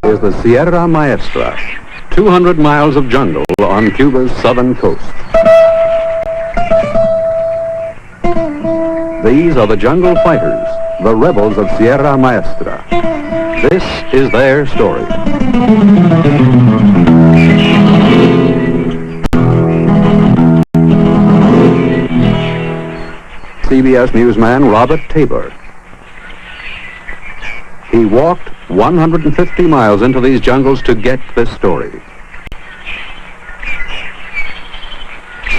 is the Sierra Maestra, 200 miles of jungle on Cuba's southern coast. These are the jungle fighters, the rebels of Sierra Maestra. This is their story. CBS newsman Robert Tabor. He walked 150 miles into these jungles to get this story.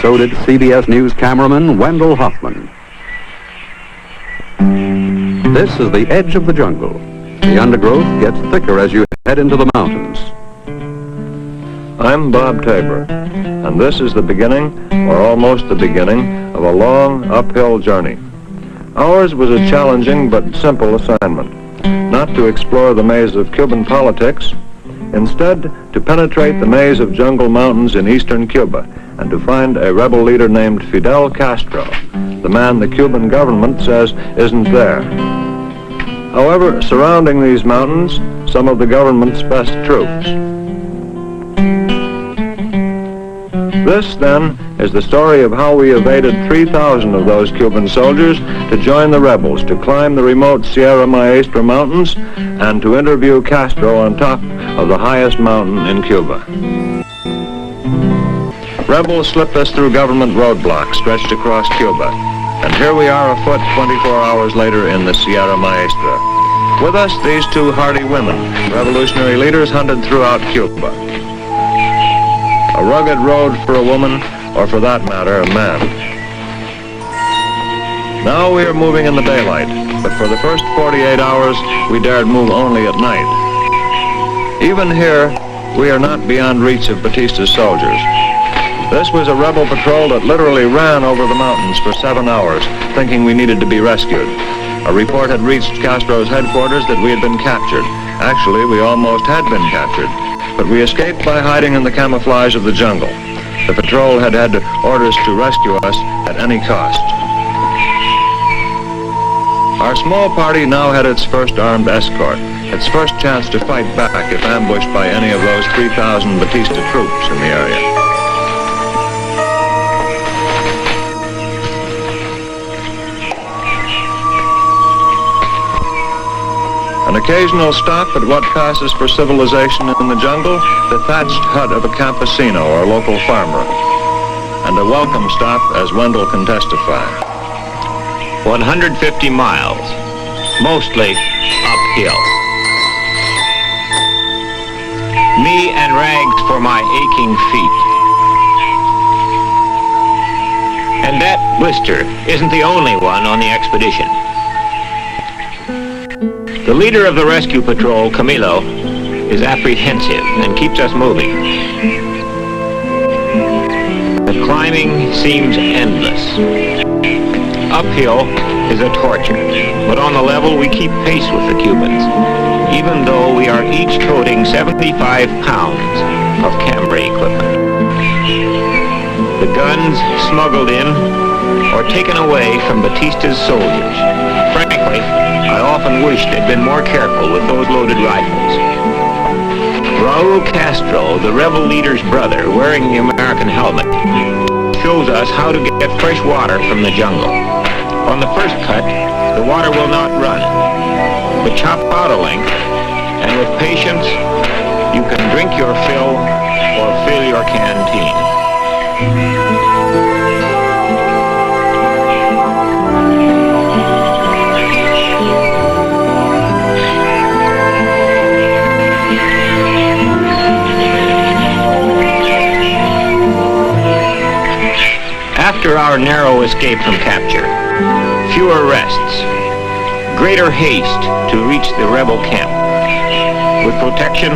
So did CBS News cameraman Wendell Hoffman. This is the edge of the jungle. The undergrowth gets thicker as you head into the mountains. I'm Bob Tabor, and this is the beginning, or almost the beginning, of a long uphill journey. Ours was a challenging but simple assignment, not to explore the maze of Cuban politics, instead to penetrate the maze of jungle mountains in eastern Cuba and to find a rebel leader named Fidel Castro, the man the Cuban government says isn't there. However, surrounding these mountains, some of the government's best troops. This, then, is the story of how we evaded 3,000 of those Cuban soldiers to join the rebels, to climb the remote Sierra Maestra mountains, and to interview Castro on top of the highest mountain in Cuba. Rebels slipped us through government roadblocks stretched across Cuba, and here we are afoot 24 hours later in the Sierra Maestra. With us, these two hardy women, revolutionary leaders hunted throughout Cuba. A rugged road for a woman, or for that matter, a man. Now we are moving in the daylight, but for the first 48 hours, we dared move only at night. Even here, we are not beyond reach of Batista's soldiers. This was a rebel patrol that literally ran over the mountains for 7 hours, thinking we needed to be rescued. A report had reached Castro's headquarters that we had been captured. Actually, we almost had been captured, but we escaped by hiding in the camouflage of the jungle. The patrol had had orders to rescue us at any cost. Our small party now had its first armed escort, its first chance to fight back if ambushed by any of those 3,000 Batista troops in the area. An occasional stop at what passes for civilization in the jungle, the thatched hut of a campesino or local farmer. And a welcome stop, as Wendell can testify. 150 miles, mostly uphill. Me and rags for my aching feet. And that blister isn't the only one on the expedition. The leader of the rescue patrol, Camilo, is apprehensive and keeps us moving. The climbing seems endless. Uphill is a torture, but on the level we keep pace with the Cubans, even though we are each toting 75 pounds of Cambrai equipment. The guns smuggled in or taken away from Batista's soldiers. Frankly, I often wished they'd been more careful with those loaded rifles. Raúl Castro, the rebel leader's brother, wearing the American helmet, shows us how to get fresh water from the jungle. On the first cut, the water will not run, but chop out a length, and with patience, you can drink your fill or fill your canteen. After our narrow escape from capture, fewer rests, greater haste to reach the rebel camp. With protection,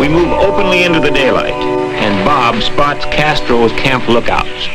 we move openly into the daylight, and Bob spots Castro's camp lookouts.